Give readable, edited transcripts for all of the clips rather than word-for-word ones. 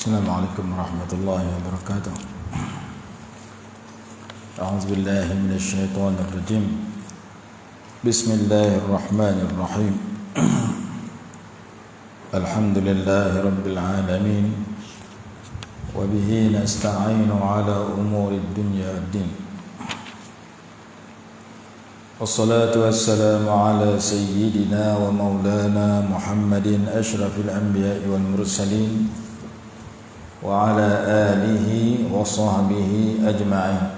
Assalamualaikum warahmatullahi wabarakatuh. A'udzubillahi minasyaitonir rajim. Bismillahirrahmanirrahim. Alhamdulillahi rabbil alamin. Wa bihi nasta'inu ala umurid dunya waddin. Wassalatu wassalamu ala sayyidina wa maulana Muhammadin asyrafil anbiya'i wal mursalin wa ala alihi wa sahbihi ajma'in.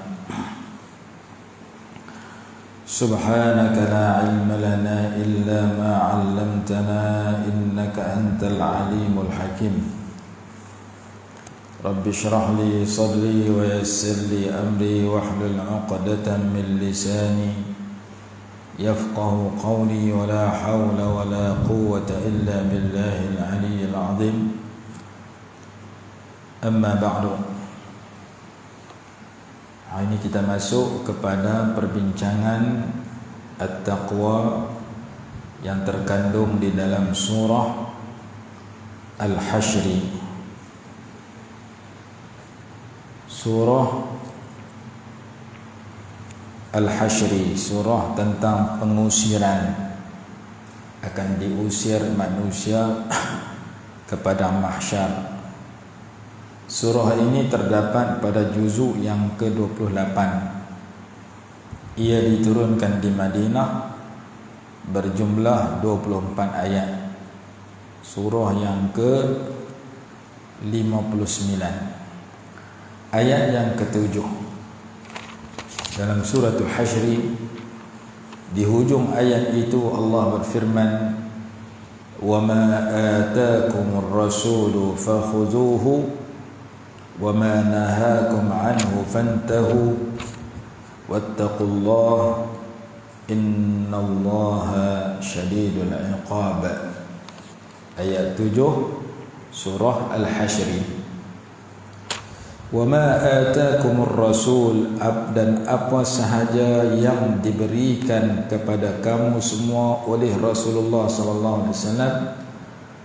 Subhanaka la ilma lana illa ma 'allamtana innaka antal alimul hakim. Rabbi shrah li sadri wa yassir li amri wahlul 'uqdatam min lisani yafqahu qawli wa la hawla wa la quwwata illa billahil 'aliyyil 'azim. Amma ba'du. Hari ini kita masuk kepada perbincangan At-Taqwa yang terkandung di dalam surah Al-Hasyr. Surah Al-Hasyr, surah tentang pengusiran, akan diusir manusia kepada mahsyar. Surah ini terdapat pada juzuk yang ke-28. Ia diturunkan di Madinah, berjumlah 24 ayat. Surah yang ke-59. Ayat yang ke-7 dalam suratul Hasyr. Di hujung ayat itu Allah berfirman, "Wa ma ataakumur rasulu fakhudhuhu وَمَا نَهَاكُمْ عَنْهُ فَانْتَهُوا وَاتَّقُوا اللَّهَ إِنَّ اللَّهَ شَدِيدُ الْعِقَابِ. Ayat 7 surah Al-Hasyr. وَمَا آتَاكُمُ الرَّسُولُ, dan apa sahaja yang diberikan kepada kamu semua oleh Rasulullah sallallahu alaihi wasallam,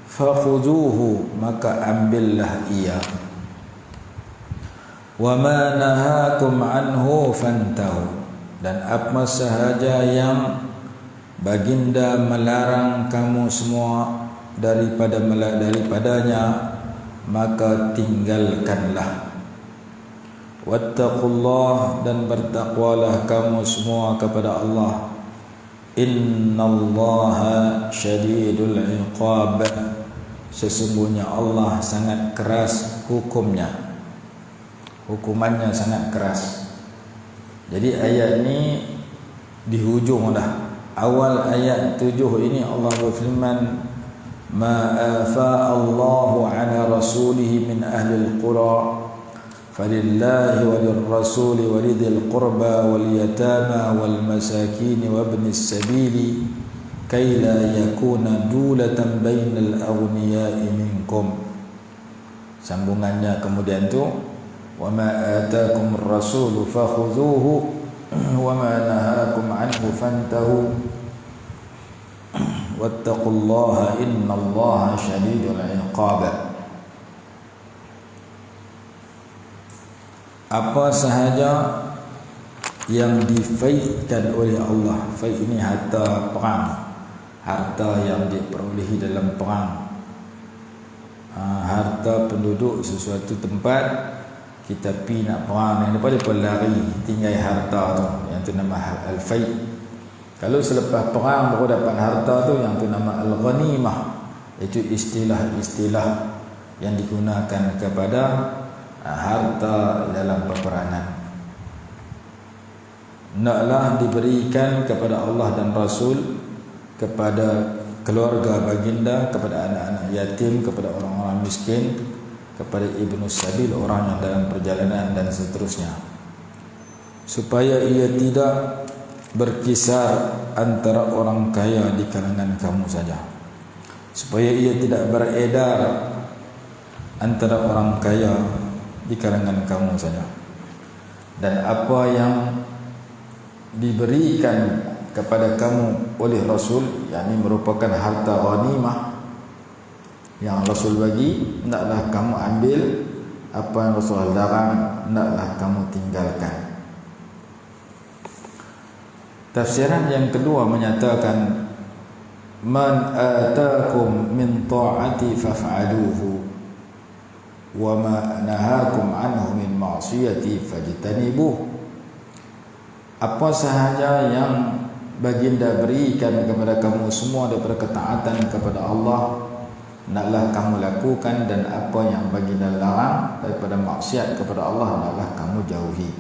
fakhudhuhu, maka ambillah ia. Wa ma nahakum anhu fantahu, dan apa sahaja yang baginda melarang kamu semua daripadanya, maka tinggalkanlah. Wattaqullah, dan bertakwalah kamu semua kepada Allah. Innallaha syadidul iqab, sesungguhnya Allah sangat keras hukumnya. Hukumannya sangat keras. Jadi ayat ini di hujung dah. Awal ayat 7 ini Allah berfirman, "Ma afa Allahu ala rasulih min ahli al-qura falillahi walil rasuli walidil qurba wal yatama wal masakin wa ibnis sabili kay la yakuna dulatan bainal aghniya'i minkum." Sambungannya kemudian tu, wa ma ataakumur rasulu fakhudhuhu wa ma nahakum anhu fantahu wattaqullaha innallaha syadidul iqab. Apa sahaja yang difai'kan oleh Allah, fai' ini harta perang, harta yang diperolehi dalam perang, harta penduduk sesuatu tempat kita pi nak perang, yang daripada lari tinggal harta tu, yang tu nama al-fai'. Kalau selepas perang baru dapat harta tu, yang tu nama al-ghanimah. Itu istilah-istilah yang digunakan kepada harta dalam peperangan. Naklah diberikan kepada Allah dan Rasul, kepada keluarga baginda, kepada anak-anak yatim, kepada orang-orang miskin, kepada ibnu sabil, orang yang dalam perjalanan, dan seterusnya, supaya ia tidak berkisar antara orang kaya di kalangan kamu saja, supaya ia tidak beredar antara orang kaya di kalangan kamu saja. Dan apa yang diberikan kepada kamu oleh Rasul, yakni merupakan harta ghanimah, yang Rasul bagi hendaklah kamu ambil, apa yang Rasul larang hendaklah kamu tinggalkan. Tafsiran yang kedua menyatakan man ataakum min ta'ati faf'aluhu wa ma nahakum anhu min ma'siyati fajtanibuh. Apa sahaja yang baginda berikan kepada kamu semua daripada ketaatan kepada Allah, hendaklah kamu lakukan, dan apa yang baginda larang daripada maksiat kepada Allah, hendaklah kamu jauhi.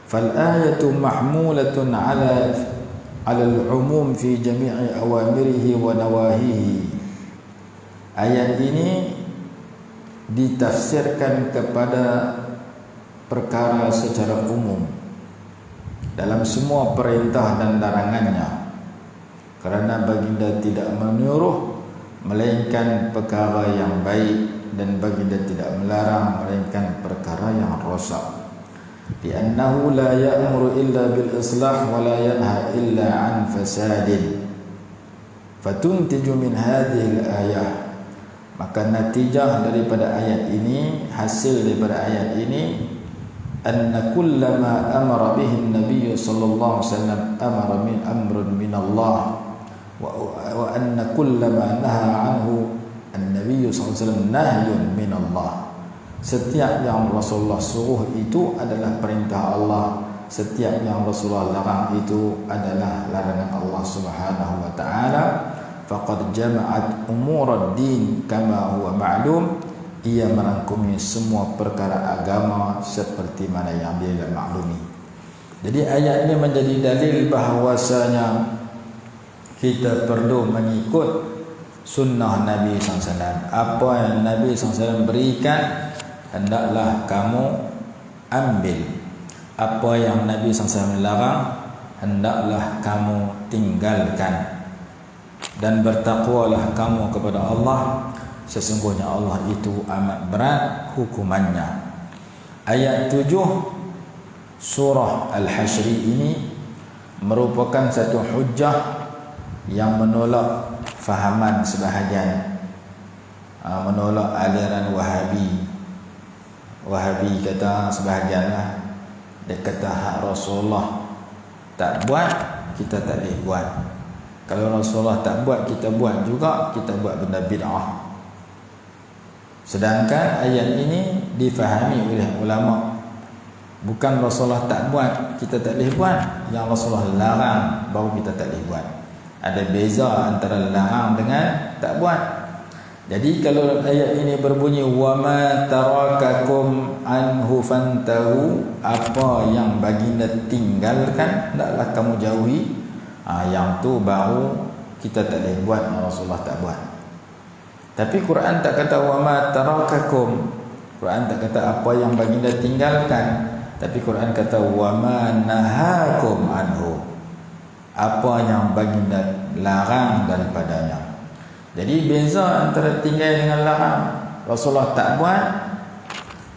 Fal ayatu mahmulatun ala al-umum fi jami'i awamirihi wa nawahihi. Ayat ini ditafsirkan kepada perkara secara umum dalam semua perintah dan larangannya, kerana baginda tidak menyuruh melainkan perkara yang baik, dan baginda tidak melarang melainkan perkara yang rosak. Li'annahu la ya'muru illa bil islah wa la yanha illa an fasadin. Fatuntiju min hadhihi al-ayah. Maka natijah daripada ayat ini, hasil daripada ayat ini, anna kullama amara bihi an-nabiy sallallahu alaihi wasallam amara min amrun min Allah, wa anna kullama naha anhu an-nabiy sallallahu alaihi wasallam nahyun min Allah. Setiap yang Rasulullah suruh itu adalah perintah Allah, setiap yang Rasulullah larang itu adalah larangan Allah Subhanahu wa taala. Faqad jama'at umur ad-din kama huwa ma'lum. Ia merangkumi semua perkara agama seperti mana yang dia maklumi. Jadi ayat ini menjadi dalil bahawasanya kita perlu mengikut sunnah Nabi SAW. Apa yang Nabi SAW berikan, hendaklah kamu ambil. Apa yang Nabi SAW larang, hendaklah kamu tinggalkan. Dan bertakwalah kamu kepada Allah, sesungguhnya Allah itu amat berat hukumannya. Ayat 7 surah Al-Hasyr ini merupakan satu hujjah yang menolak fahaman sebahagian, menolak aliran Wahabi. Wahabi kata sebahagianlah, dia kata hak Rasulullah tak buat, kita tak boleh buat. Kalau Rasulullah tak buat, kita buat juga, kita buat benda bid'ah. Sedangkan ayat ini difahami oleh ulama, bukan Rasulullah tak buat, kita tak boleh buat. Yang Rasulullah larang, baru kita tak boleh buat. Ada beza antara larang dengan tak buat. Jadi kalau ayat ini berbunyi wa ma tarakakum anhu fantahu, apa yang baginda tinggalkan hendaklah kamu jauhi, yang tu baru kita tak boleh buat, yang Rasulullah tak buat. Tapi Quran tak kata wa ma tarakakum. Quran tak kata apa yang baginda tinggalkan, tapi Quran kata wa ma nahakum anhu, apa yang baginda larang daripadanya. Jadi beza antara tinggal dengan larang. Rasulullah tak buat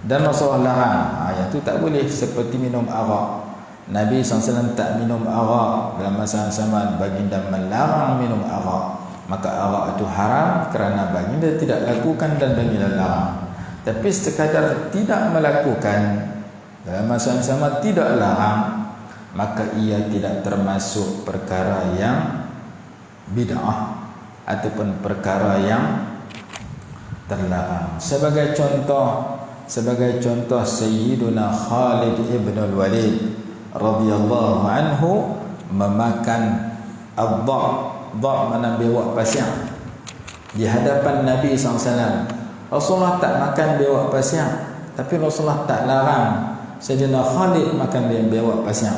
dan Rasulullah larang, yang tu tak boleh. Seperti minum arak, Nabi SAW tak minum arak, dalam masa yang sama baginda melarang minum arak, maka arak itu haram kerana baginda tidak lakukan dan baginda larang. Tapi sekadar tidak melakukan, dalam masa yang sama tidak larang, maka ia tidak termasuk perkara yang bid'ah ataupun perkara yang terlarang. Sebagai contoh Sayyiduna Khalid ibn al-Walid radhiyallahu anhu memakan ad-dha'. Dha' mana bewak pasir di hadapan Nabi SAW. Rasulullah tak makan bewak pasir, tapi Rasulullah tak larang Sayyidina Khalid makan bewak pasir.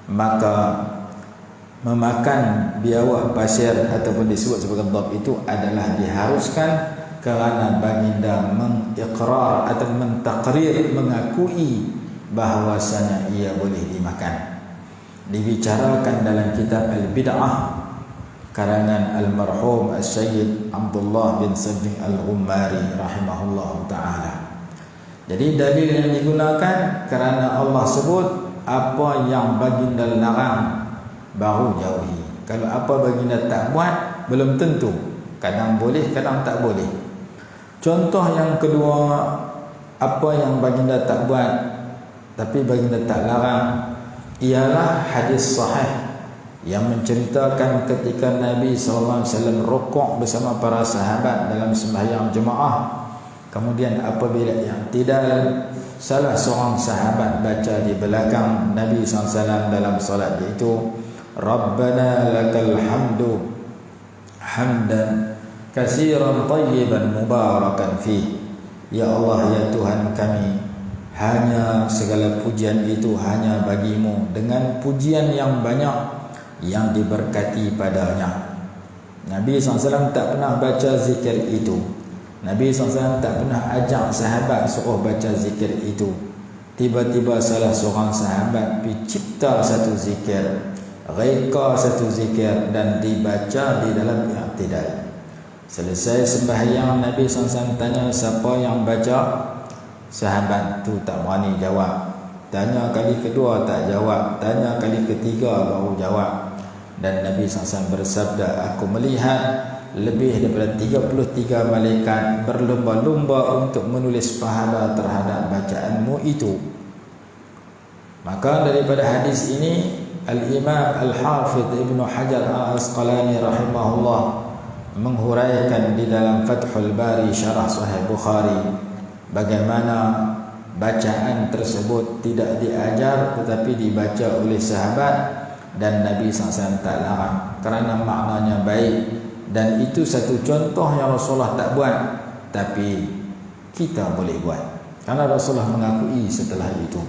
Maka memakan biawak pasir ataupun disebut sebagai dhab itu adalah diharuskan kerana baginda mengikrar atau mentakrir, mengakui bahawasanya ia boleh dimakan. Dibicarakan dalam kitab Al-Bid'ah karangan almarhum Al-Sayyid Abdullah bin Sajjih Al-Ghummari rahimahullah ta'ala. Jadi dalil yang digunakan kerana Allah sebut apa yang baginda larang baru jauhi. Kalau apa baginda tak buat, belum tentu Kadang boleh, kadang tak boleh. Contoh yang kedua, apa yang baginda tak buat tapi baginda tak larang, ialah hadis sahih yang menceritakan ketika Nabi SAW rukuk bersama para sahabat dalam sembahyang jemaah. Kemudian apabila i'tidal, salah seorang sahabat baca di belakang Nabi SAW dalam solat, iaitu Rabbana lakal hamdu hamdan katsiran tayyiban mubarakan fi. Ya Allah, ya Tuhan kami, hanya segala pujian itu hanya bagimu, dengan pujian yang banyak yang diberkati padanya. Nabi SAW tak pernah baca zikir itu. Nabi SAW tak pernah ajak sahabat suruh baca zikir itu. Tiba-tiba salah seorang sahabat cipta satu zikir, reka satu zikir, dan dibaca di dalam i'tidal. Selesai sembahyang, Nabi SAW tanya siapa yang baca. Sahabat tu tak berani jawab. Tanya kali kedua tak jawab. Tanya kali ketiga baru jawab. Dan Nabi SAW bersabda, aku melihat lebih daripada 33 malaikat berlumba-lumba untuk menulis pahala terhadap bacaanmu itu. Maka daripada hadis ini, Al-Imam Al-Hafidh Ibn Hajar Al-Asqalani rahimahullah menghuraikan di dalam Fathul Bari Syarah Sahih Bukhari bagaimana bacaan tersebut tidak diajar tetapi dibaca oleh sahabat, dan Nabi SAW tak larang kerana maknanya baik, dan itu satu contoh yang Rasulullah tak buat tapi kita boleh buat kerana Rasulullah mengakui setelah itu.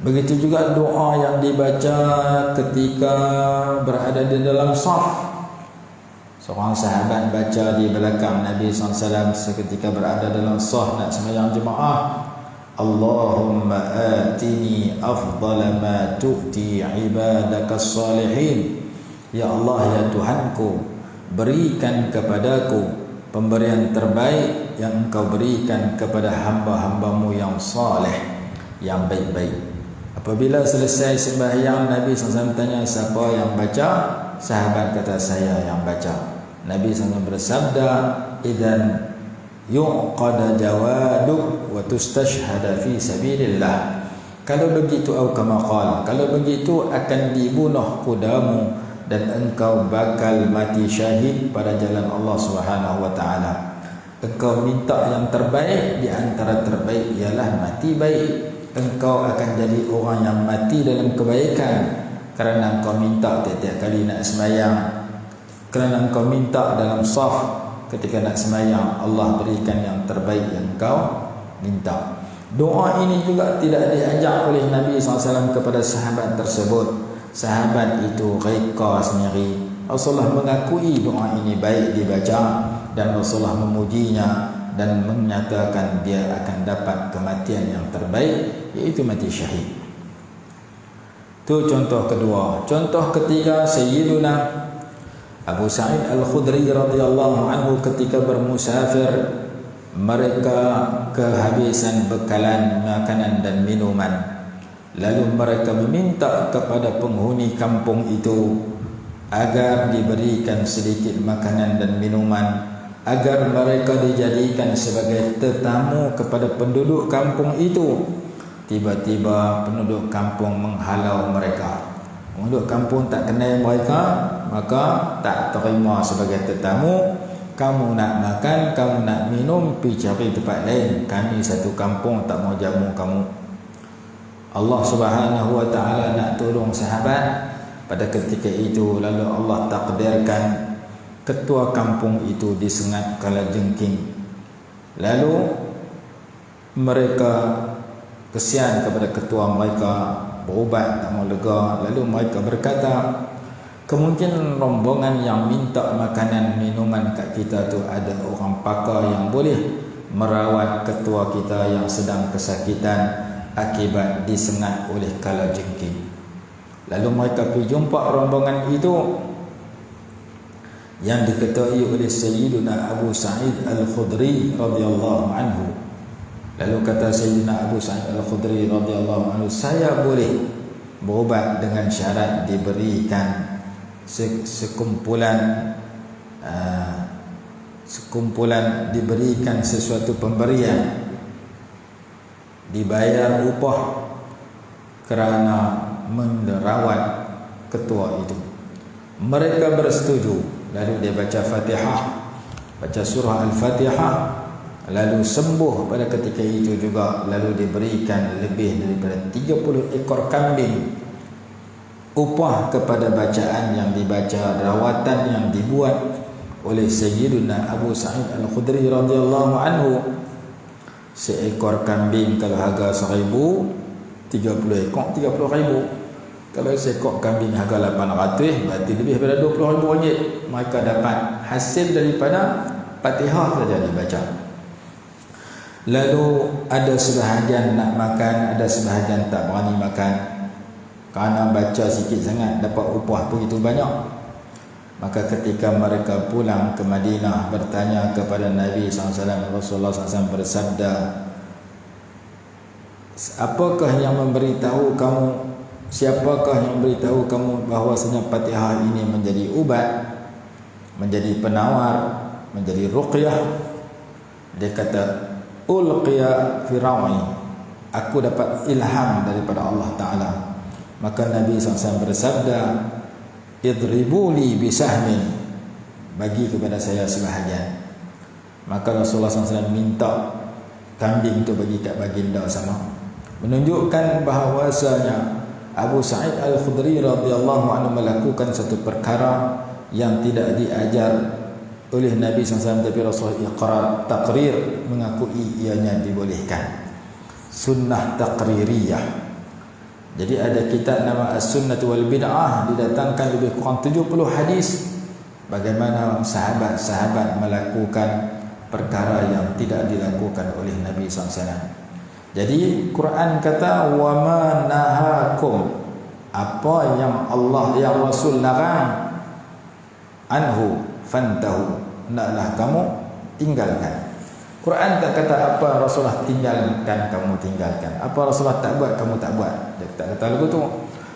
Begitu juga doa yang dibaca ketika berada di dalam saf. Seorang sahabat baca di belakang Nabi SAW seketika berada dalam saf nak sembahyang jemaah, Allahumma atini afdala ma tu'ti ibadakas salihin. Ya Allah, ya Tuhanku, berikan kepadaku pemberian terbaik yang engkau berikan kepada hamba-hambamu yang saleh, yang baik-baik. Apabila selesai sembahyang, Nabi SAW tanya siapa yang baca. Sahabat kata, saya yang baca. Nabi SAW bersabda, idzan yuqada jawaduk wa tustashhada fi sabilillah. Kalau begitu, atau kama qala, kalau begitu akan dibunuh kudamu dan engkau bakal mati syahid pada jalan Allah Subhanahu wa taala. Engkau minta yang terbaik, di antara terbaik ialah mati baik. Engkau akan jadi orang yang mati dalam kebaikan kerana engkau minta tiap-tiap kali nak sembahyang, kerana engkau minta dalam saf ketika nak sembahyang, Allah berikan yang terbaik yang engkau minta. Doa ini juga tidak diajak oleh Nabi SAW kepada sahabat tersebut. Sahabat itu reka sendiri. Rasulullah mengakui doa ini baik dibaca, dan Rasulullah memujinya dan menyatakan dia akan dapat kematian yang terbaik, iaitu mati syahid. Itu contoh kedua. Contoh ketiga, Sayyiduna Abu Sa'id Al-Khudri radhiyallahu anhu ketika bermusafir, mereka kehabisan bekalan makanan dan minuman. Lalu mereka meminta kepada penghuni kampung itu agar diberikan sedikit makanan dan minuman, agar mereka dijadikan sebagai tetamu kepada penduduk kampung itu. Tiba-tiba penduduk kampung menghalau mereka. Penduduk kampung tak kenal mereka, maka tak terima sebagai tetamu. Kamu nak makan, kamu nak minum, pergi cari tempat lain. Kami satu kampung tak mau jamu kamu. Allah Subhanahu wa taala nak tolong sahabat pada ketika itu, lalu Allah takdirkan ketua kampung itu disengat kalajengking. Lalu mereka kesian kepada ketua mereka, berubat tak mau lega. Lalu mereka berkata, kemungkinan rombongan yang minta makanan minuman kat kita tu ada orang pakar yang boleh merawat ketua kita yang sedang kesakitan akibat disengat oleh kalajengking. Lalu mereka pergi jumpa rombongan itu yang diketuai oleh Sayyiduna Abu Sa'id Al-Khudri radhiyallahu anhu. Lalu kata Sayyidina Abu Sa'id Al-Khudri radhiyallahu anhu, saya boleh berubat dengan syarat diberikan sekumpulan sekumpulan diberikan sesuatu pemberian, dibayar upah kerana merawat ketua itu. Mereka bersetuju, lalu dia baca Fatihah, baca surah Al-Fatihah, lalu sembuh pada ketika itu juga. Lalu diberikan lebih daripada 30 ekor kambing upah kepada bacaan yang dibaca, rawatan yang dibuat oleh Sayyiduna Abu Sa'id Al-Khudri radhiyallahu anhu. Seekor kambing kalau harga 1,000, 30 ekor 30,000. Kalau seekor kambing harga 800, berarti lebih daripada 20,000 ringgit. Mereka dapat hasil daripada Fatihah saja dibaca. Lalu ada sebahagian nak makan, ada sebahagian tak berani makan. Kerana baca sikit sangat dapat upah begitu banyak. Maka ketika mereka pulang ke Madinah bertanya kepada Nabi SAW, Rasulullah SAW bersabda, apakah yang memberitahu kamu, siapakah yang memberitahu kamu bahawasanya Fatihah ini menjadi ubat, menjadi penawar, menjadi ruqyah? Dia kata, ulqiya fi ra'i, aku dapat ilham daripada Allah Ta'ala. Maka Nabi SAW bersabda, idribuli bisahmin, bagi kepada saya sebahagian. Maka Rasulullah SAW minta kambing itu bagi kat baginda sama, menunjukkan bahawasanya Abu Sa'id Al-Khudri radhiyallahu anhu melakukan satu perkara yang tidak diajar oleh Nabi SAW, tapi Rasul iqrar, takrir, mengakui ianya dibolehkan. Sunnah taqririyah. Jadi ada kitab nama As-Sunnah wal Bid'ah, didatangkan lebih kurang 70 hadis bagaimana sahabat-sahabat melakukan perkara yang tidak dilakukan oleh Nabi SAW. Jadi Quran kata, wa ma nahakum, apa yang Allah yang Rasul larang, anhu fantahu, hendaklah kamu tinggalkan. Quran tak kata apa Rasulullah tinggalkan kamu tinggalkan, apa Rasulullah tak buat kamu tak buat. Dia tak kata lagu tu.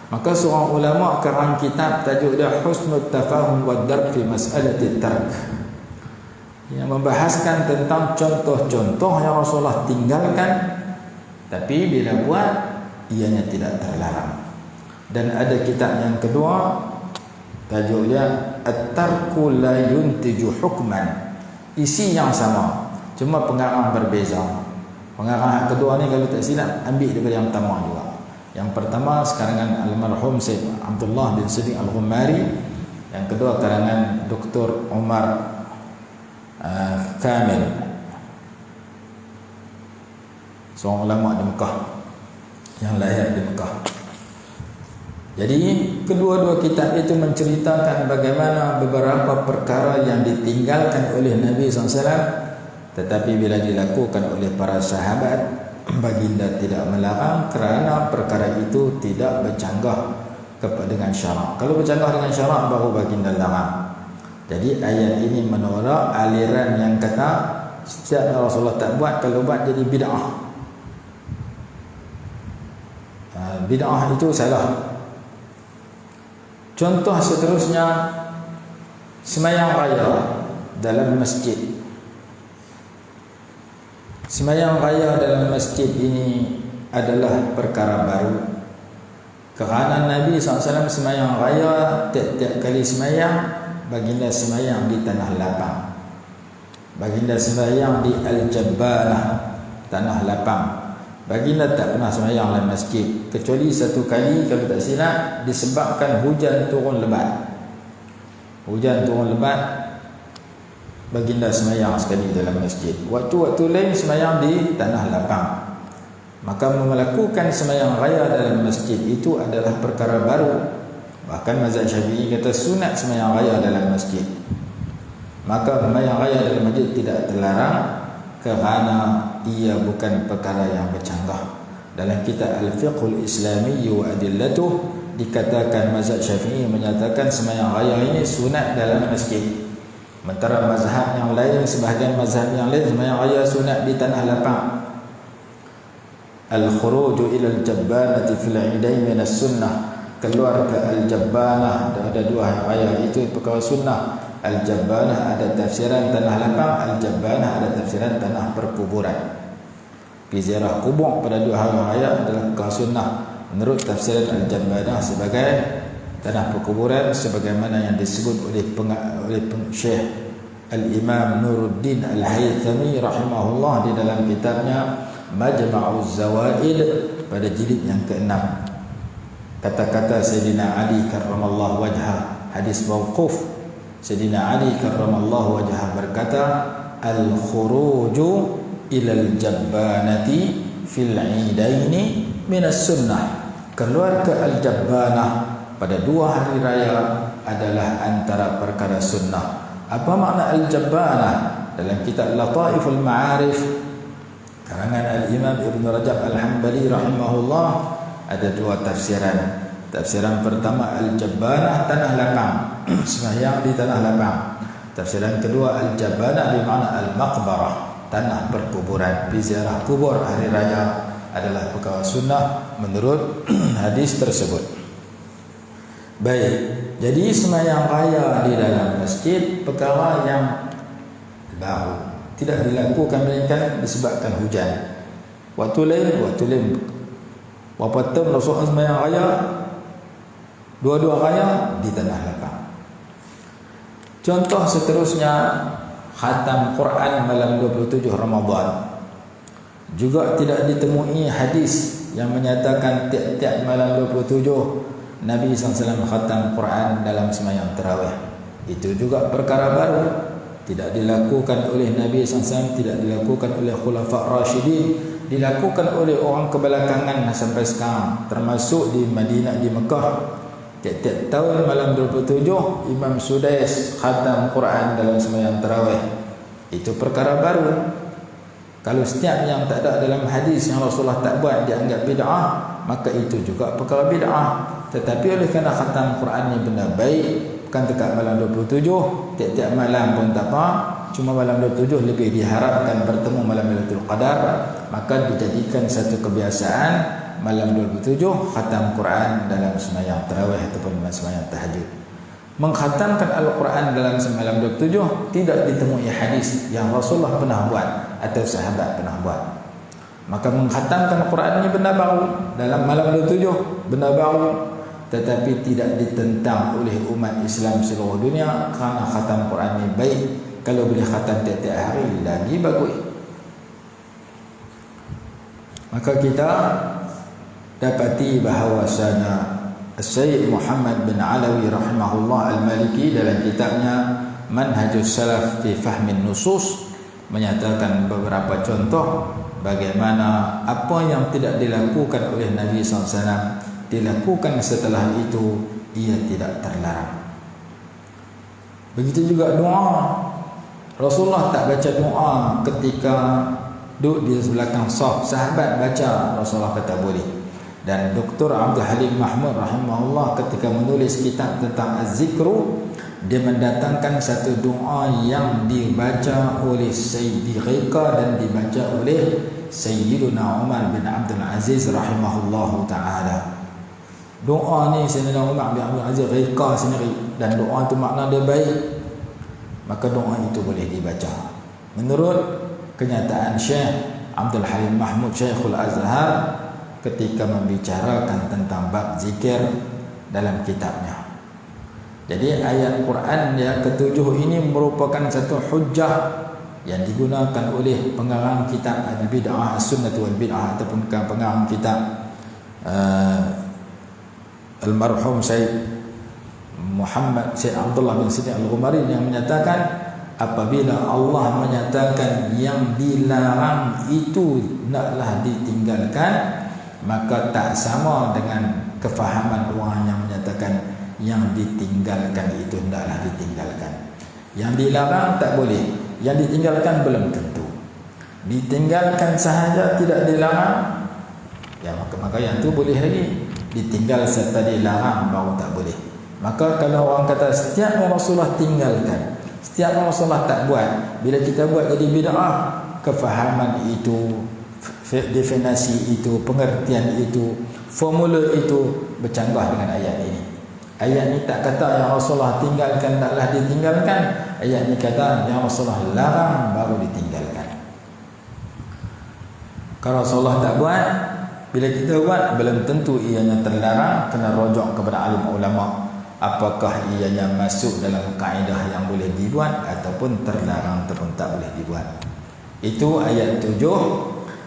Maka seorang ulama karang kitab tajuk dia Husnul Tafahum wa Darb fi Mas'alati Tark, yang membahaskan tentang contoh-contoh yang Rasulullah tinggalkan tapi bila buat ianya tidak terlarang. Dan ada kitab yang kedua tajuk dia At-Tarku la yuntiju hukman, isi yang sama cuma pengarang berbeza. Pengarang kedua ni kalau tak silap ambil daripada yang pertama juga. Yang pertama sekarangan almarhum Syekh Abdullah bin Siddiq Al-Ghumari, yang kedua karangan Dr. Umar Kamil, seorang ulama di Mekah yang lahir di Mekah. Jadi kedua-dua kitab itu menceritakan bagaimana beberapa perkara yang ditinggalkan oleh Nabi SAW, tetapi bila dilakukan oleh para sahabat, baginda tidak melarang kerana perkara itu tidak bercanggah dengan syarak. Kalau bercanggah dengan syarak baru baginda larang. Jadi ayat ini menolak aliran yang kata setiap Rasulullah tak buat, kalau buat jadi bid'ah. Bid'ah itu salah. Contoh seterusnya, sembahyang raya dalam masjid. Sembahyang raya dalam masjid ini adalah perkara baru, kerana Nabi SAW sembahyang raya tiap-tiap kali sembahyang, baginda sembahyang di tanah lapang. Baginda sembahyang di Al-Jabbalah, tanah lapang. Baginda tak pernah sembahyang dalam masjid, kecuali satu kali kalau tak silap disebabkan hujan turun lebat. Hujan turun lebat, baginda sembahyang sekali dalam masjid. Waktu-waktu lain sembahyang di tanah lapang. Maka melakukan sembahyang raya dalam masjid itu adalah perkara baru. Bahkan mazhab Syafi'i kata sunat sembahyang raya dalam masjid. Maka sembahyang raya dalam masjid tidak terlarang kerana ia bukan perkara yang bercanggah. Dalam kitab Al-Fiqhul Islami wa Adillatuh dikatakan mazhab Syafi'i menyatakan sembahyang raya ini sunat dalam masjid. Sementara mazhab yang lain, sebahagian mazhab yang lain sembahyang raya sunat di tanah lapang. Al-khuruju ila al-jabbanati fil 'idain min as-sunnah, keluar ke al-jabbanah ada dua hari raya itu perkara sunnah. Al-Jabbanah ada tafsiran tanah lapang, Al-Jabbanah ada tafsiran tanah perkuburan. Ziarah kubur pada 2 hari raya adalah sunnah menurut tafsiran Al-Jabbanah sebagai tanah perkuburan, sebagaimana yang disebut oleh Syekh Al-Imam Nuruddin Al-Haythami rahimahullah di dalam kitabnya Majma'uz Zawaid pada jilid yang ke-6. Kata-kata Sayyidina Ali karramallahu wajhah, hadis mauquf. Sayyidina Ali karramallahu wajhah berkata, al-khuruju ilal jabbanati fil idaini minas sunnah. Keluar ke al-jabbanah pada 2 hari raya adalah antara perkara sunnah. Apa makna al-jabbanah? Dalam kitab Lataiful Ma'arif karangan Al-Imam Ibn Rajab Al-Hambali rahimahullah ada 2 tafsiran. Tafsiran pertama, al-jabbanah tanah lapang, sembahyang di tanah lapang. Tafsiran kedua, al-jabbanah bermakna al-maqbarah, tanah perkuburan. Ziarah kubur hari raya adalah perkara sunnah menurut hadis tersebut. Baik, jadi sembahyang raya di dalam masjid perkara yang baru, tidak dilakukan melainkan disebabkan hujan. Waktu lain wapatam Rasulullah sembahyang raya, 2 raya di tanah lapang. Contoh seterusnya, khatam Quran malam 27 Ramadan. Juga tidak ditemui hadis yang menyatakan tiap-tiap malam 27 Nabi SAW khatam Quran dalam sembahyang tarawih. Itu juga perkara baru, tidak dilakukan oleh Nabi SAW, tidak dilakukan oleh Khulafa' Rashidin, dilakukan oleh orang kebelakangan sampai sekarang, termasuk di Madinah, di Mekah. Tiap-tiap tahun malam 27 Imam Sudais khatam Quran dalam sembahyang tarawih. Itu perkara baru. Kalau setiap yang tak ada dalam hadis yang Rasulullah tak buat dianggap bid'ah, maka itu juga perkara bid'ah. Tetapi oleh kerana khatam Quran ni benda baik, bukan dekat malam 27, tiap-tiap malam pun tak apa, cuma malam 27 lebih diharapkan bertemu malam Lailatul Qadar, maka dijadikan satu kebiasaan malam 27 khatam Quran dalam sembahyang tarawih ataupun sembahyang tahajud. Mengkhatamkan Al-Quran dalam malam 27 tidak ditemui hadis yang Rasulullah pernah buat atau sahabat pernah buat. Maka mengkhatamkan Quran ini benda baru dalam malam 27, benda baru, tetapi tidak ditentang oleh umat Islam seluruh dunia kerana khatam Quran ini baik. Kalau boleh khatam tiap-tiap hari lagi bagus. Maka kita dapati bahawasanya Sayyid Muhammad bin Alawi rahimahullah al-Maliki dalam kitabnya Manhajus Salaf fi Fahmin Nusus menyatakan beberapa contoh bagaimana apa yang tidak dilakukan oleh Nabi SAW dilakukan setelah itu ia tidak terlarang. Begitu juga doa. Rasulullah tak baca doa ketika duduk di belakang saf. Sahabat baca, Rasulullah kata boleh. Dan Dr. Abdul Halim Mahmud rahimahullah ketika menulis kitab tentang Az-Zikru, dia mendatangkan satu doa yang dibaca oleh Sayyidi Ghiqa dan dibaca oleh Sayyiduna Umar bin Abdul Aziz rahimahullahu ta'ala. Doa ni Sayyidina Umar bin Abdul Aziz Ghiqa sendiri, dan doa tu makna dia baik, maka doa itu boleh dibaca. Menurut kenyataan Syekh Abdul Halim Mahmud Syekhul Azhar ketika membicarakan tentang bab zikir dalam kitabnya. Jadi ayat Quran yang ke-7 ini merupakan satu hujjah yang digunakan oleh pengarang kitab Al-Bid'ah As-Sunnah wal Bid'ah ataupun pengarang kitab Al-Marhum Sayyid Muhammad Syed Abdullah bin Siddiq Al-Ghumari yang menyatakan apabila Allah menyatakan yang dilarang itu naklah ditinggalkan, maka tak sama dengan kefahaman orang yang menyatakan yang ditinggalkan itu hendaklah ditinggalkan. Yang dilarang tak boleh, yang ditinggalkan belum tentu. Ditinggalkan sahaja tidak dilarang, ya maka yang tu boleh lagi. Ditinggal serta dilarang baru tak boleh. Maka kalau orang kata setiap yang Rasulullah tinggalkan, setiap yang Rasulullah tak buat, bila kita buat jadi bid'ah, kefahaman itu, definisi itu, pengertian itu, formula itu bercanggah dengan ayat ini. Ayat ni tak kata yang Rasulullah tinggalkan taklah ditinggalkan. Ayat ni kata yang Rasulullah larang baru ditinggalkan. Kalau Rasulullah tak buat, bila kita buat, belum tentu ianya terlarang. Kena rujuk kepada alim ulama, apakah ianya masuk dalam kaedah yang boleh dibuat ataupun terlarang ataupun tak boleh dibuat. Itu ayat 7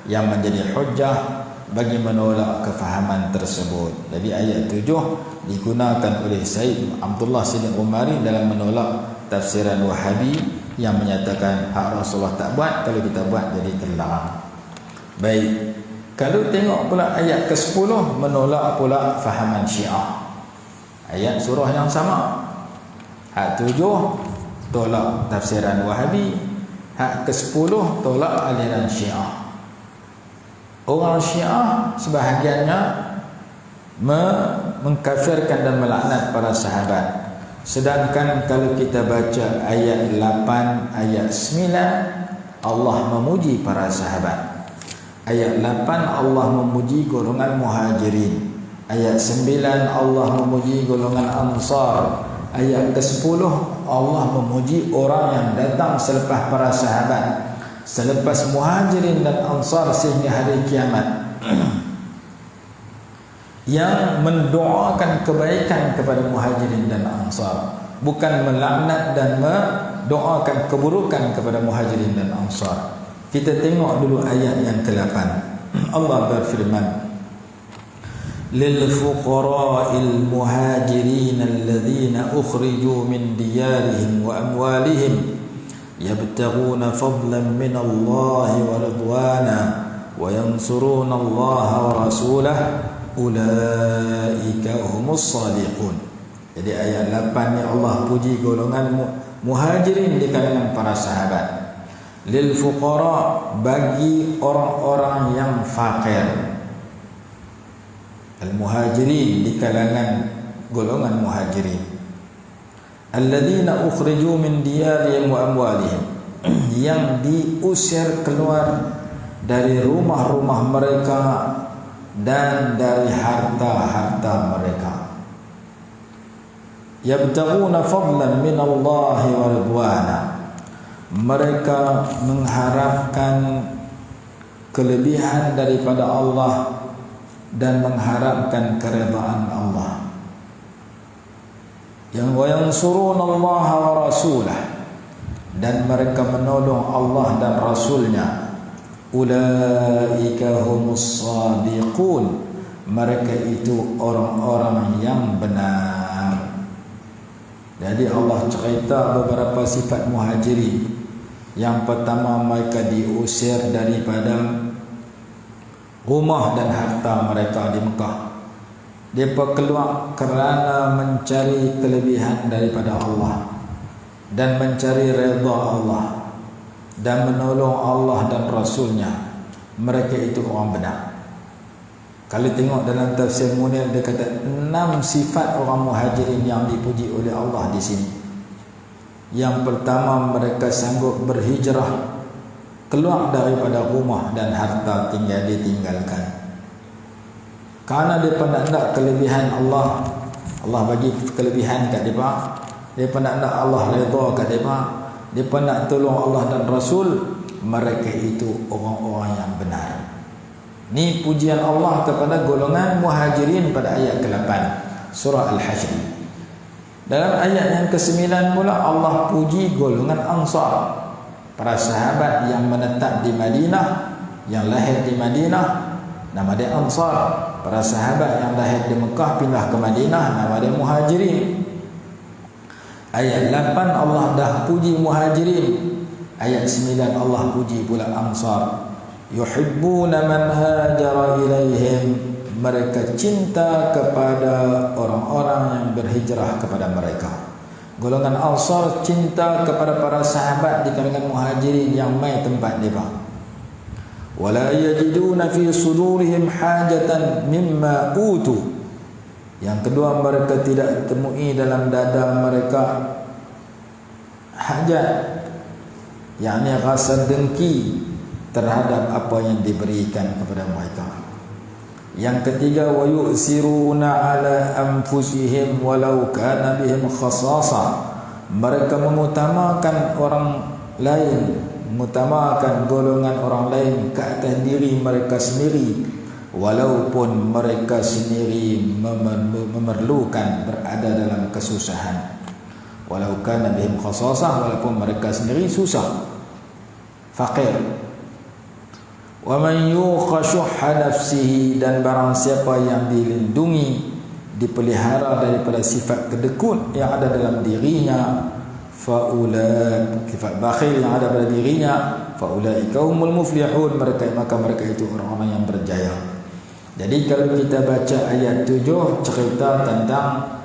yang menjadi hujjah bagi menolak kefahaman tersebut. Jadi ayat 7 digunakan oleh Said Abdullah Siddiq Umari dalam menolak tafsiran Wahabi yang menyatakan hak Rasulullah tak buat, kalau kita buat jadi terlarang. Baik, kalau tengok pula ayat ke-10 menolak pula fahaman Syiah. Ayat surah yang sama. Hak 7 tolak tafsiran Wahabi, hak ke-10 tolak aliran Syiah. Orang Syiah sebahagiannya mengkafirkan dan melaknat para sahabat. Sedangkan kalau kita baca ayat 8, ayat 9, Allah memuji para sahabat. Ayat 8 Allah memuji golongan Muhajirin. Ayat 9 Allah memuji golongan Ansar. Ayat ke-10 Allah memuji orang yang datang selepas para sahabat, selepas Muhajirin dan Ansar sehingga hari kiamat, yang mendoakan kebaikan kepada Muhajirin dan Ansar, bukan melaknat dan mendoakan keburukan kepada Muhajirin dan Ansar. Kita tengok dulu ayat yang ke-8. Allah berfirman, lil fuqara'il muhajirin alladhina ukhriju min diyarihim wa amwalihim yabtaghuna fadlan min Allah wa ridwana wa yansuruna Allah wa rasulahu ulaika humus sadiqun. Jadi ayat 8 ni Allah puji golongan muhajirin di kalangan para sahabat. Lil fuqara, bagi orang-orang yang fakir. Al muhajirin di kalangan golongan muhajirin. Alladzina ukhriju min diyarihim wa amwalihim, yang diusir keluar dari rumah-rumah mereka dan dari harta-harta mereka. Yabtaghuna fadlan min Allah wa ridwana, mereka mengharapkan kelebihan daripada Allah dan mengharapkan keredaan Allah. Yang wayansurun Allah wa rasulah, dan mereka menolong Allah dan Rasulnya. Ulaika humus sadiqun, mereka itu orang-orang yang benar. Jadi Allah cerita beberapa sifat muhajirin. Yang pertama, mereka diusir daripada rumah dan harta mereka di Mekah. Mereka keluar kerana mencari kelebihan daripada Allah dan mencari redha Allah dan menolong Allah dan Rasulnya. Mereka itu orang benar. Kalau tengok dalam tafsir Munir, dia kata 6 sifat orang muhajirin yang dipuji oleh Allah di sini. Yang pertama, mereka sanggup berhijrah, keluar daripada rumah dan harta tinggal ditinggalkan. Karena dia nak kelebihan Allah, Allah bagi kelebihan kat mereka. Dia nak Allah redha kat mereka. Dia nak tolong Allah dan Rasul. Mereka itu orang-orang yang benar. Ni pujian Allah kepada golongan muhajirin pada ayat ke-8 surah Al-Hashr. Dalam ayat yang ke-9 pula Allah puji golongan Ansar, para sahabat yang menetap di Madinah, yang lahir di Madinah, nama dia Ansar. Para sahabat yang lahir di Mekah pindah ke Madinah, nama dia Muhajirin. Ayat 8 Allah dah puji Muhajirin. Ayat 9 Allah puji pula Ansar. Yuhibbuna man hajara ilaihim, mereka cinta kepada orang-orang yang berhijrah kepada mereka. Golongan Ansar cinta kepada para sahabat di kalangan Muhajirin yang mai tempat mereka. Wala yajiduna fi sudurihim hajatan mimma utu. Yang kedua, mereka tidak temui dalam dada mereka hajat, yakni rasa dengki terhadap apa yang diberikan kepada mereka. Yang ketiga, wa yu'siruna ala anfusihim walau kana bihim khasasa. Mereka mengutamakan orang lain, mengutamakan golongan orang lain ke atas diri mereka sendiri, walaupun mereka sendiri memerlukan, berada dalam kesusahan. Walau kana bihim khasasa, walaupun mereka sendiri susah, fakir. Wa man yuqa syuhha nafsihi, dan barang siapa yang dilindungi, dipelihara daripada sifat kedekut yang ada dalam dirinya, sifat bakhil yang ada pada dirinya, faulaika humul muflihun, maka mereka itu orang-orang yang berjaya. Jadi kalau kita baca ayat 7 cerita tentang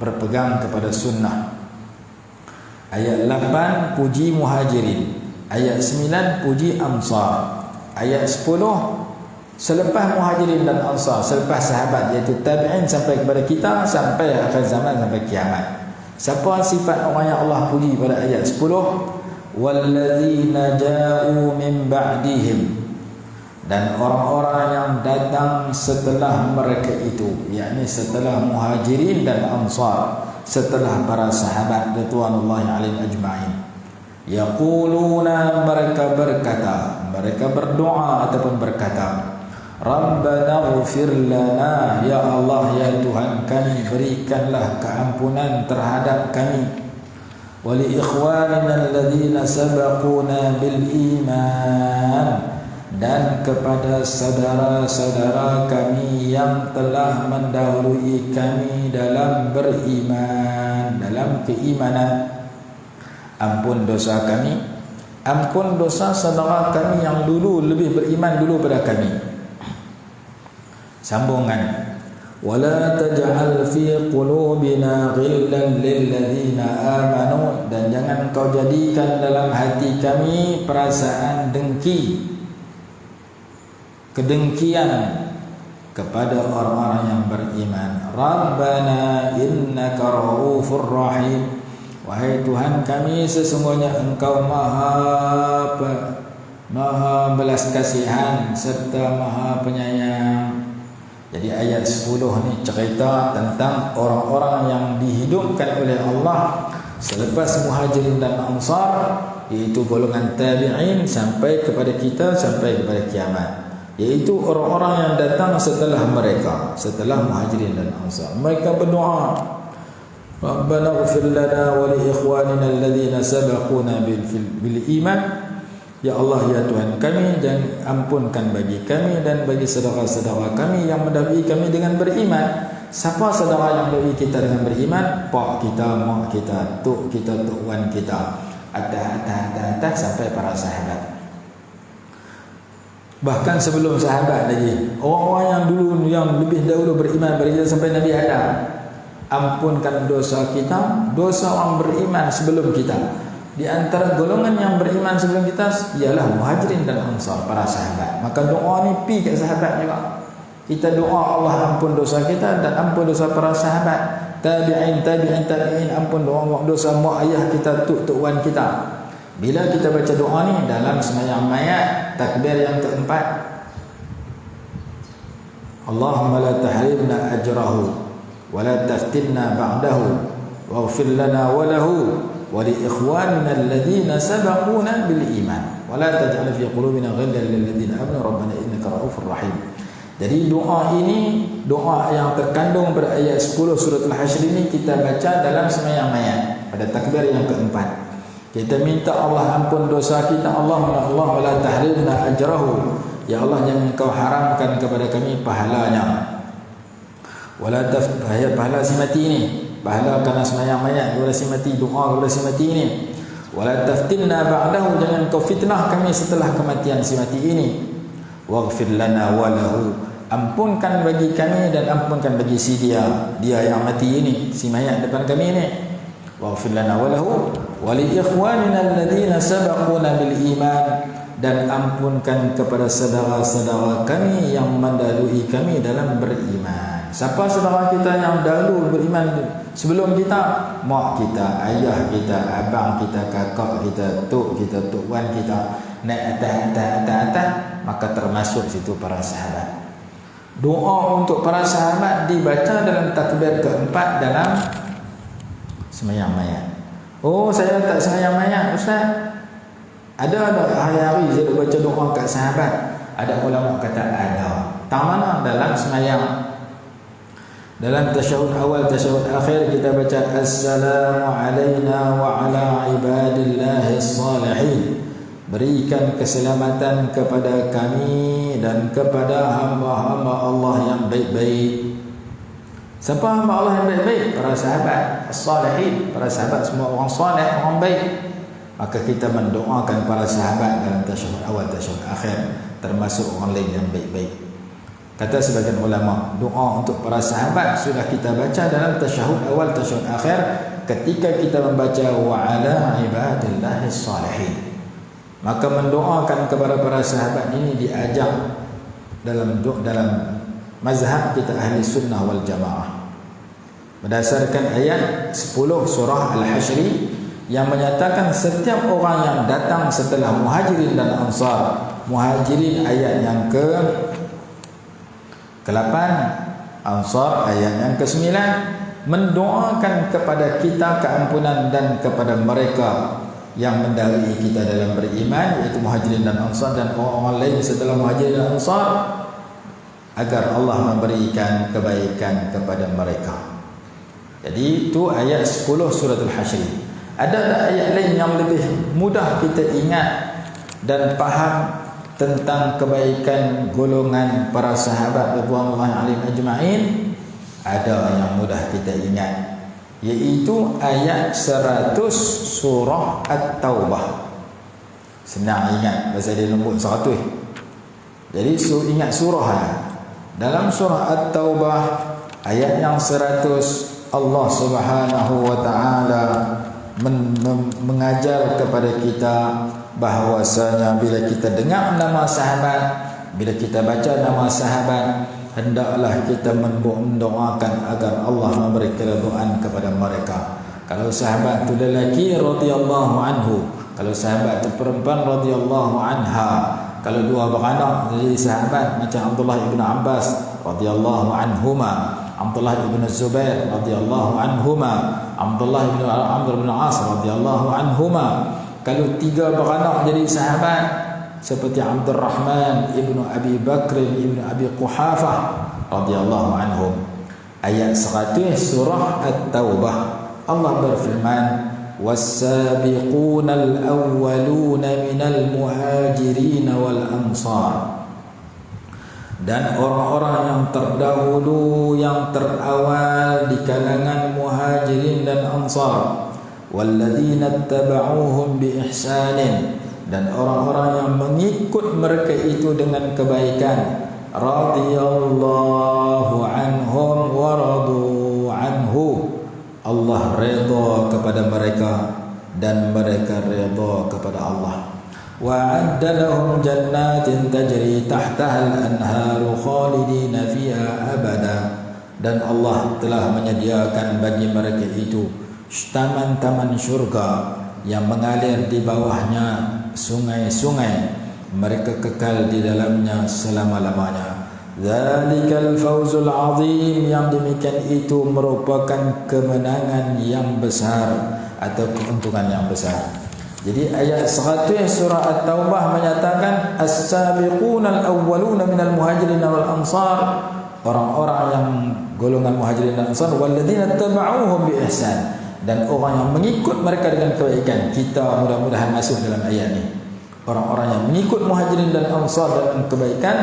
berpegang kepada sunnah, ayat 8 puji muhajirin, ayat 9 puji ansar, ayat 10 selepas muhajirin dan ansar, selepas sahabat iaitu tabi'in sampai kepada kita, sampai akhir zaman, sampai kiamat. Siapa sifat orang yang Allah puji pada ayat 10? Wallazina ja'u min ba'dihim, dan orang-orang yang datang setelah mereka itu, yakni setelah muhajirin dan ansar, setelah para sahabat radhiyallahu alaihim ajma'in. Yaquluna, mereka berkata, mereka berdoa ataupun berkata, Rabbana ighfir lana, ya Allah, ya Tuhan kami, berikanlah keampunan terhadap kami, wa li ikhwanina alladhina sabaquna bil iman, dan kepada saudara-saudara kami yang telah mendahului kami dalam beriman, dalam keimanan. Ampun dosa kami, ampun dosa saudara kami yang dulu lebih beriman dulu pada kami. Sambungan, wala taj'al fi qulubina ghillan lil ladzina amanu, dan jangan kau jadikan dalam hati kami perasaan dengki, kedengkian kepada orang-orang yang beriman. Rabbana innaka raufur rahim, wahai Tuhan kami, sesungguhnya Engkau maha belas kasihan serta maha penyayang. Jadi ayat 10 ni cerita tentang orang-orang yang dihidupkan oleh Allah selepas muhajirin dan ansar, iaitu golongan tabi'in sampai kepada kita, sampai kepada kiamat, iaitu orang-orang yang datang setelah mereka, setelah muhajirin dan ansar. Mereka berdoa, Rabbana ighfir lana wa li ikhwanina alladhina sabaquna bil iman, ya Allah, ya Tuhan kami, dan ampunkan bagi kami dan bagi saudara-saudara kami yang mendahului kami dengan beriman. Siapa saudara yang mendahului kita dengan beriman? Pak kita, mak kita, tuk kita, tuk wan kita, atas sampai para sahabat. Bahkan sebelum sahabat lagi, orang-orang yang dulu, yang lebih dahulu beriman beriman sampai Nabi Adam. Ampunkan dosa kita, dosa orang beriman sebelum kita. Di antara golongan yang beriman sebelum kita ialah muhajirin dan ansar, para sahabat. Maka doa ni pi kat sahabat juga. Kita doa Allah ampun dosa kita dan ampun dosa para sahabat, tabi'in, ampun dosa mak ayah kita, tuk wan kita. Bila kita baca doa ni dalam sembahyang mayat, takbir yang keempat, Allahumma la tahrimna ajrahu wa la taftinna ba'dahu waghfir lana wa lahu wa li ikhwanina alladhina sabaquna bil iman wa la taj'al fi qulubina ghillan lil ladzina amanu rabbana innaka ra'ufur rahim. Jadi doa ini, doa yang terkandung pada ayat 10 surah Al-Hasyr ini kita baca dalam sembahyang mayat pada takbir yang keempat. Kita minta Allah ampun dosa kita, Allah la tahrimna ajrahu, ya Allah jangan kau haramkan kepada kami pahalanya. Wala pahala si mati ini, pahala kerana sembahyang mayat, wala si mati, doa wala si mati ini. Wala taftinna ba'dahu, jangan kau fitnah kami setelah kematian si mati ini. Waghfir lana wa lahu, ampunkan bagi kami dan ampunkan bagi si dia yang mati ini, si mayat depan kami ini. Waghfir lana wa lahu wa li ikhwanina alladhina sabaquna bil iman, dan ampunkan kepada saudara-saudara kami yang mendahului kami dalam beriman. Siapa saudara kita yang dahulu beriman sebelum kita? Mak kita, ayah kita, abang kita, kakak kita, tuk wan kita, naik atas, maka termasuk situ para sahabat. Doa untuk para sahabat dibaca dalam takbir keempat dalam sembahyang mayat. Oh, saya tak sembahyang mayat, Ustaz. Ada hari-hari saya baca doa kat sahabat. Ada ulama kata ada. Tak mana dalam sembahyang. Dalam tasyahud awal, tasyahud akhir kita baca assalamu alayna wa ala ibadillahis salihin. Berikan keselamatan kepada kami dan kepada hamba-hamba Allah yang baik-baik. Siapa hamba Allah yang baik-baik? Para sahabat as-salihin, para sahabat semua orang saleh, orang baik. Maka kita mendoakan para sahabat dalam tasyahud awal, tasyahud akhir, termasuk orang lain yang baik-baik. Kata sebagian ulama, doa untuk para sahabat sudah kita baca dalam tasyahud awal, tasyahud akhir ketika kita membaca wa ala ibadillahis salihin. Maka mendoakan kepada para sahabat ini diajak dalam mazhab kita ahli sunnah wal jamaah berdasarkan ayat 10 surah Al-Hasyr yang menyatakan setiap orang yang datang setelah muhajirin dan ansar. Muhajirin ayat yang ke-8, ansar ayat yang ke-9, mendoakan kepada kita keampunan dan kepada mereka yang mendahului kita dalam beriman, iaitu muhajirin dan ansar dan orang-orang lain setelah muhajirin dan ansar, agar Allah memberikan kebaikan kepada mereka. Jadi itu ayat 10 surah Al-Hasyr. Ada ayat lain yang lebih mudah kita ingat dan faham tentang kebaikan golongan para sahabat radhiyallahu alaihim ajma'in. Ada yang mudah kita ingat, iaitu ayat 100 surah At-Taubah. Senang ingat, bahasa dia lembut 100. Jadi ingat surah. Dalam surah At-Taubah ayat yang 100, Allah Subhanahu wa taala mengajar kepada kita bahwasanya bila kita dengar nama sahabat, bila kita baca nama sahabat, hendaklah kita mendoakan agar Allah memberi keridhaan kepada mereka. Kalau sahabat itu lelaki, radhiyallahu anhu. Kalau sahabat itu perempuan, radhiyallahu anha. Kalau dua beranak jadi sahabat macam Abdullah ibn Abbas radhiyallahu anhuma, Abdullah ibn Zubair radhiyallahu anhuma, Abdullah ibn Amr ibn As radhiyallahu anhuma. Kalau tiga beranak jadi sahabat seperti Abdurrahman ibn Abi Bakr ibn Abi Quhafah radhiyallahu anhum. Ayat 100 surah At-Taubah, Allah berfirman, was-sabiqunal awwaluna minal muhajirin wal ansar. Dan orang-orang yang terdahulu, yang terawal di kalangan muhajirin dan ansar, walladzina ittaba'uuhum bi ihsanin, dan orang-orang yang mengikut mereka itu dengan kebaikan, radhiyallahu anhum wa radu anhu, Allah redha kepada mereka dan mereka redha kepada Allah. Wa'adda lahum jannatin tajri tahtaha al-anharu khalidina fiha abada, dan Allah telah menyediakan bagi mereka itu taman-taman syurga yang mengalir di bawahnya sungai-sungai, mereka kekal di dalamnya selama-lamanya. Zalikal fawzul azim, yang demikian itu merupakan kemenangan yang besar atau keuntungan yang besar. Jadi ayat 100 surah At-Taubah menyatakan as-sabiqunal awwaluna minal muhajirin wal ansar, orang-orang yang golongan muhajirin dan ansar, walladzina tabauhum bi ihsan, dan orang yang mengikut mereka dengan kebaikan. Kita mudah-mudahan masuk dalam ayat ini. Orang-orang yang mengikut muhajirin dan ansar dengan kebaikan,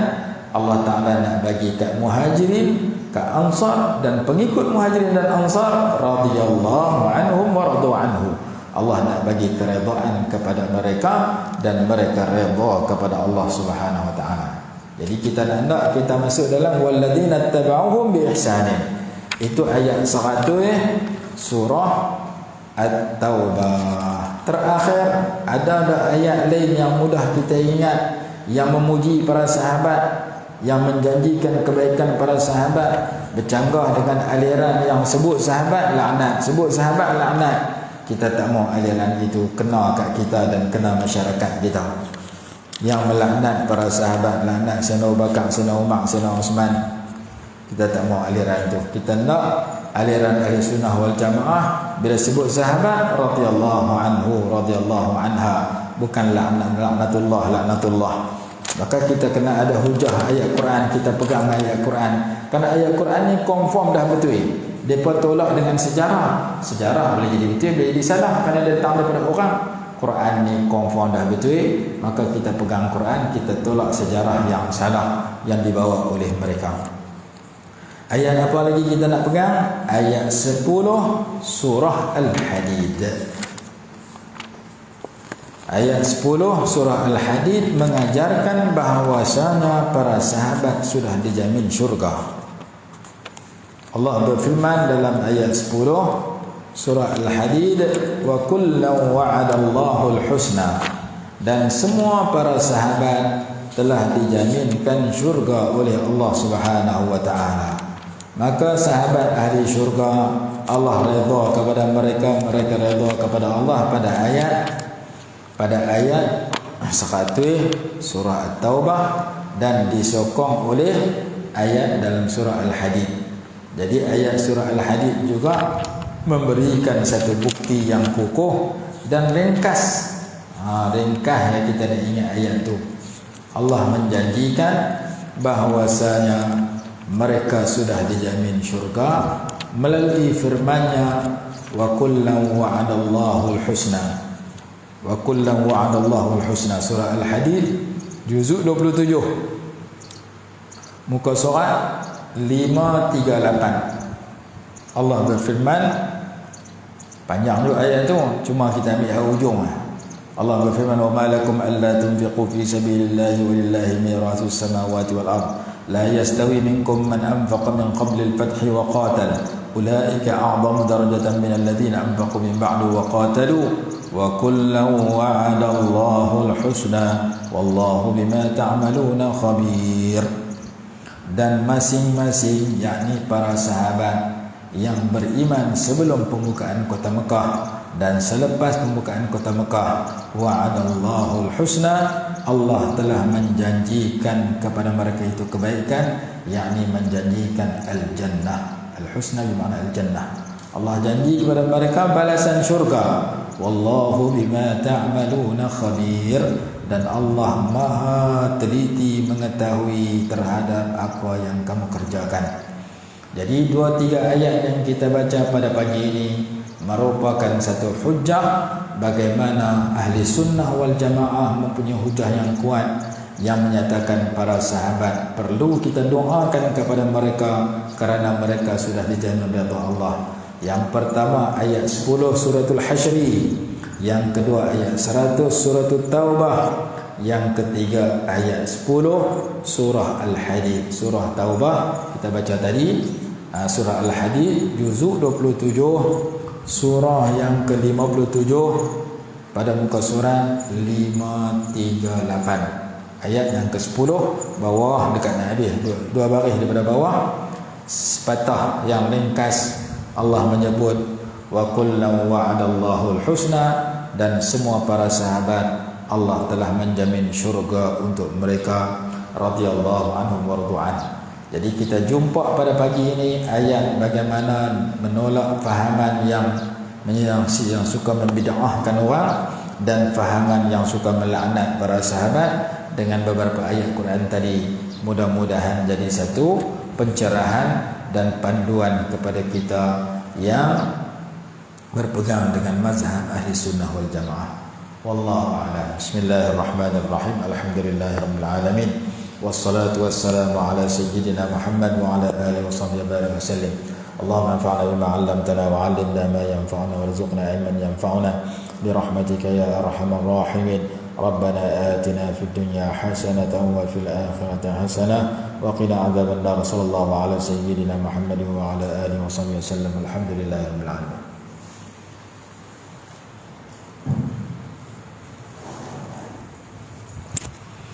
Allah Ta'ala nak bagi kat muhajirin, kat ansar dan pengikut muhajirin dan ansar, radhiyallahu anhum wa radu anhu. Allah nak bagi keredaan kepada mereka dan mereka redha kepada Allah Subhanahu wa taala. Jadi kita nak kita masuk dalam walladzina tabauhum bi ihsanin. Itu ayat 100 surah At-Taubah. Terakhir ada ayat lain yang mudah kita ingat, yang memuji para sahabat, yang menjanjikan kebaikan para sahabat, bercanggah dengan aliran yang sebut sahabat laknat, sebut sahabat laknat. Kita tak mau aliran itu kena kat kita dan kena masyarakat kita. Yang melaknat para sahabat, laknat Sayyidina Abu Bakar, Sayyidina Umar, Sayyidina Uthman, Kita tak mau aliran itu. Kita nak aliran ahli sunnah wal jamaah bila sebut sahabat radhiyallahu anhu, radhiyallahu anha, bukan laknatullah. Maka kita kena ada hujah ayat Quran, kita pegang ayat Quran. Kerana ayat Quran ni confirm dah betul. Depa tolak dengan sejarah. Sejarah boleh jadi betul, boleh jadi salah kerana datang daripada orang. Quran ni confirm dah betul, maka kita pegang Quran, kita tolak sejarah yang salah yang dibawa oleh mereka. Ayat apa lagi kita nak pegang? Ayat 10 surah Al-Hadid. Ayat 10 surah Al-Hadid mengajarkan bahawasanya para sahabat sudah dijamin syurga. Allah berfirman dalam ayat 10 surah Al-Hadid, wa kullan wa'adallahu al-husna, dan semua para sahabat telah dijaminkan syurga oleh Allah Subhanahu wa taala. Maka sahabat ahli syurga, Allah redha kepada mereka, mereka redha kepada Allah pada ayat 100 surah At-Taubah dan disokong oleh ayat dalam surah Al-Hadid. Jadi ayat surah Al-Hadid juga memberikan satu bukti yang kukuh dan ringkas. Ringkas yang kita nak ingat ayat tu. Allah menjanjikan bahawasanya mereka sudah dijamin syurga melalui firman-Nya, wa kullan wa'adallahu al-husna. Wa kullan wa'adallahu al-husna, surah Al-Hadid juzuk 27, muka surat 538. Allah berfirman, panjang tu ayat tu, cuma kita ambil hujung. Allah berfirman, wa ma lakum alla tunfiqu fi sabilillahi walillahi mirathus samawati wal ard la yastawi minkum man anfaqa min qabli al-fathi wa qatal ulaika a'zamu darajatan min alladhina anfaqu min ba'du wa qatalu wa kullan wa'adallahu al-husna wallahu bima ta'maluna khabir. Dan masing-masing, yakni para sahabat yang beriman sebelum pembukaan kota Mekah dan selepas pembukaan kota Mekah, wa'adallahu al-husna, Allah telah menjanjikan kepada mereka itu kebaikan, yakni menjanjikan al-jannah. Al-husna bermakna al-jannah. Allah janji kepada mereka balasan syurga. Wallahu bima ta'maluna khabir, dan Allah maha teliti mengetahui terhadap apa yang kamu kerjakan. Jadi 2-3 ayat yang kita baca pada pagi ini merupakan satu hujah bagaimana ahli sunnah wal jamaah mempunyai hujah yang kuat yang menyatakan para sahabat perlu kita doakan kepada mereka kerana mereka sudah dijamin oleh Allah. Yang pertama ayat 10 suratul Hasyri, yang kedua ayat 100 suratul Taubah, yang ketiga ayat 10 surah Al-Hadid. Surah Taubah kita baca tadi, surah Al-Hadid juzuk 27, surah yang ke-57 pada muka surat 538. Ayat yang ke-10 bawah dekat Nabi, dua baris daripada bawah, sepatah yang ringkas. Allah menyebut wa kullan wa'adallahu al-husna, dan semua para sahabat Allah telah menjamin syurga untuk mereka, radhiyallahu anhum wardu'an. Jadi kita jumpa pada pagi ini ayat bagaimana menolak fahaman yang suka membid'ahkan orang dan fahaman yang suka melaknat para sahabat dengan beberapa ayat Quran tadi. Mudah-mudahan jadi satu pencerahan dan panduan kepada kita yang berpegang dengan mazhab ahli sunnah wal jamaah. Wallahu a'lam. Bismillahirrahmanirrahim. Alhamdulillahirabbil alamin. Wassalatu wassalamu ala sayyidina Muhammad wa ala alihi washabbihi wa sallam. Allahumma anfa'na bima 'allamtana wa 'allimna ma yanfa'una warzuqna 'ilman yanfa'una birahmatika ya arhamar rahimin. Rabbana atina fid dunya hasanatan wa fil akhirati hasanah wa qina adzaban nar. Sallallahu ala sayyidina Muhammad wa ala alihi washabbihi wa sallam. Alhamdulillahirabbil alamin.